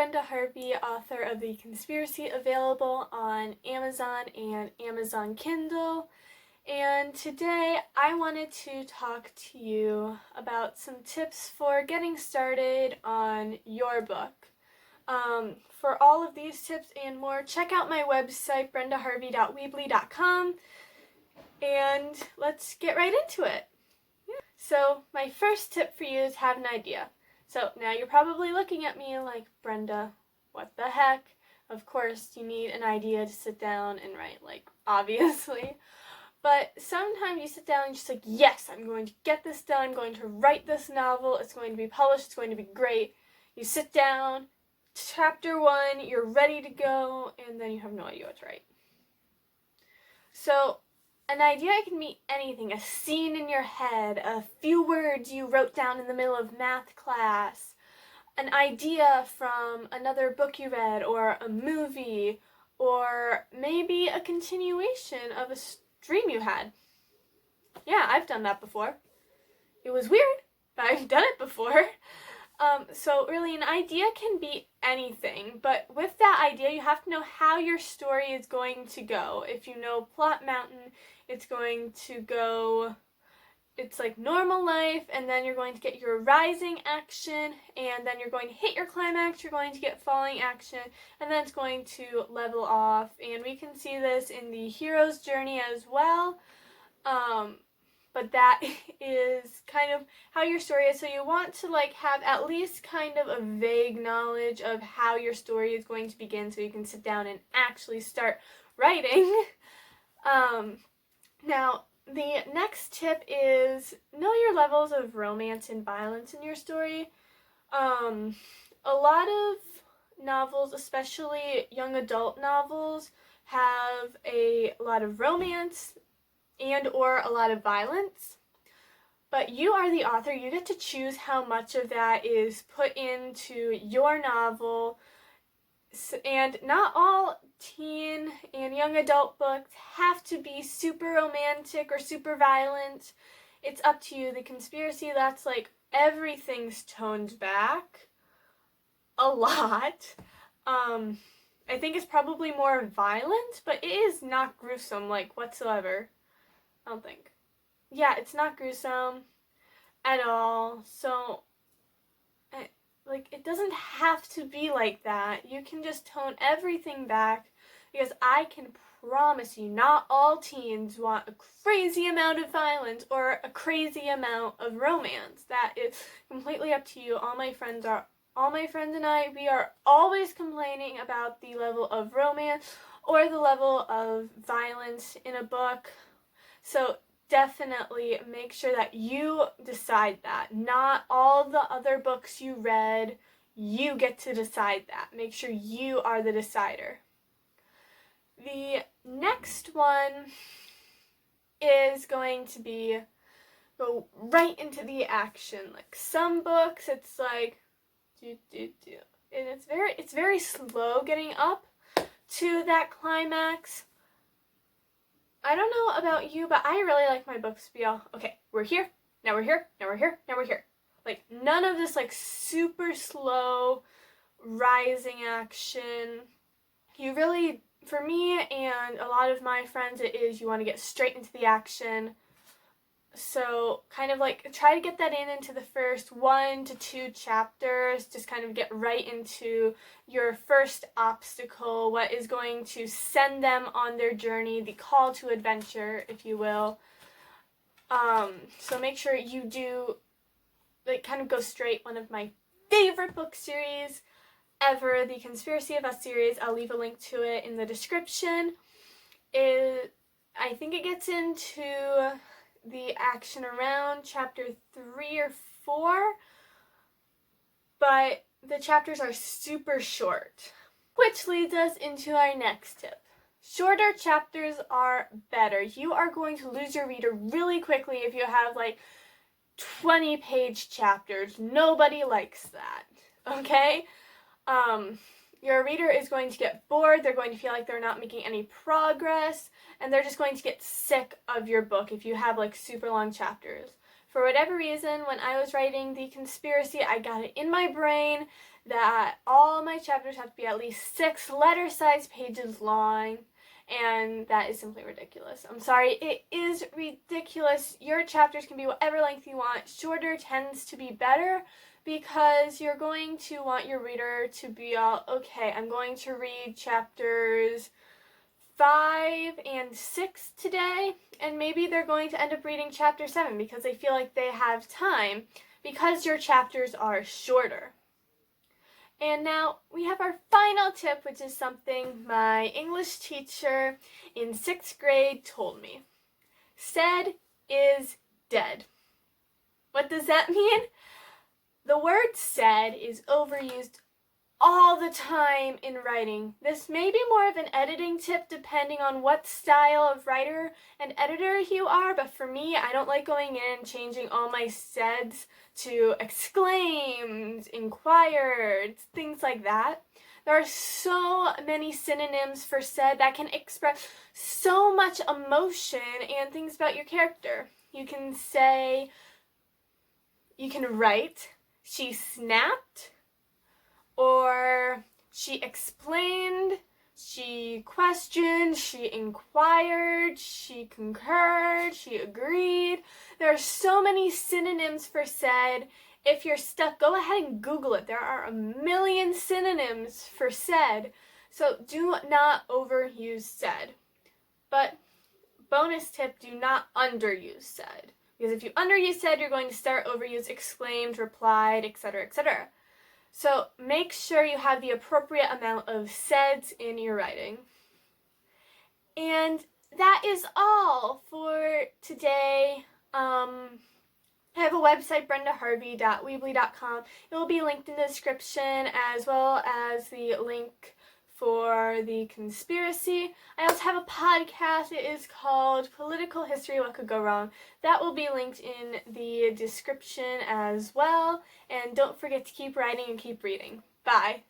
Brenda Harvey, author of The Conspiracy, available on Amazon and Amazon Kindle. And today I wanted to talk to you about some tips for getting started on your book. For all of these tips and more, check out my website, brendaharvey.weebly.com, and let's get right into it. So my first tip for you is have an idea. So now you're probably looking at me like, Brenda, what the heck? Of course you need an idea to sit down and write, like, obviously. But sometimes you sit down and you're just like, yes, I'm going to get this done, I'm going to write this novel, it's going to be published, it's going to be great. You sit down, chapter 1, you're ready to go, and then you have no idea what to write. So an idea can be anything, a scene in your head, a few words you wrote down in the middle of math class, an idea from another book you read, or a movie, or maybe a continuation of a dream you had. Yeah, I've done that before. It was weird, but I've done it before. So really an idea can be anything, but with that idea you have to know how your story is going to go. If you know Plot Mountain, it's going to go, it's like normal life, and then you're going to get your rising action, and then you're going to hit your climax, you're going to get falling action, and then it's going to level off. And we can see this in the hero's journey as well. But that is kind of how your story is. So you want to have at least kind of a vague knowledge of how your story is going to begin so you can sit down and actually start writing. Now, the next tip is know your levels of romance and violence in your story. A lot of novels, especially young adult novels, have a lot of romance and or a lot of violence, but you are the author. You get to choose how much of that is put into your novel, and not all teen and young adult books have to be super romantic or super violent. It's up to you. The Conspiracy, that's like everything's toned back a lot. I think it's probably more violent, but it is not gruesome whatsoever. I don't think. Yeah, it's not gruesome at all. So, it doesn't have to be like that. You can just tone everything back, because I can promise you, not all teens want a crazy amount of violence or a crazy amount of romance. That is completely up to you. All my friends and I, we are always complaining about the level of romance or the level of violence in a book. So definitely make sure that you decide that. Not all the other books you read, you get to decide that. Make sure you are the decider. The next one is going to be go right into the action. Like some books, it's like and it's very slow getting up to that climax. I don't know about you, but I really like my books to be all, okay, we're here, now we're here, now we're here, now we're here. Like, none of this, super slow, rising action. You really, for me and a lot of my friends, it is you want to get straight into the action. So, kind of try to get that into the first 1 to 2 chapters. Just kind of get right into your first obstacle, what is going to send them on their journey, the call to adventure, if you will. So make sure you do, kind of go straight. One of my favorite book series ever, the Conspiracy of Us series, I'll leave a link to it in the description. I think it gets into the action around chapter 3 or 4, but the chapters are super short, which leads us into our next tip. Shorter chapters are better. You are going to lose your reader really quickly if you have 20-page chapters. Nobody likes that, okay? Your reader is going to get bored, they're going to feel like they're not making any progress, and they're just going to get sick of your book if you have super long chapters. For whatever reason, when I was writing The Conspiracy, I got it in my brain that all my chapters have to be at least 6 letter-sized pages long, and that is simply ridiculous. I'm sorry, it is ridiculous. Your chapters can be whatever length you want. Shorter tends to be better because you're going to want your reader to be all, okay, I'm going to read chapters 5 and 6 today, and maybe they're going to end up reading chapter 7 because they feel like they have time because your chapters are shorter. And now we have our final tip, which is something my English teacher in 6th grade told me. Said is dead. What does that mean? The word said is overused all the time in writing. This may be more of an editing tip depending on what style of writer and editor you are, but for me, I don't like going in and changing all my saids to exclaimed, inquired, things like that. There are so many synonyms for said that can express so much emotion and things about your character. You can write, she snapped, or she explained, she questioned, she inquired, she concurred, she agreed. There are so many synonyms for said. If you're stuck, go ahead and Google it. There are a million synonyms for said. So do not overuse said. But bonus tip, do not underuse said. Because if you underuse said, you're going to start overuse exclaimed, replied, etc., etc. So make sure you have the appropriate amount of saids in your writing. And that is all for today. I have a website, brendaharvey.weebly.com. It will be linked in the description, as well as the link for the conspiracy. I also have a podcast. It is called Political History, What Could Go Wrong. That will be linked in the description as well. And don't forget to keep writing and keep reading. Bye.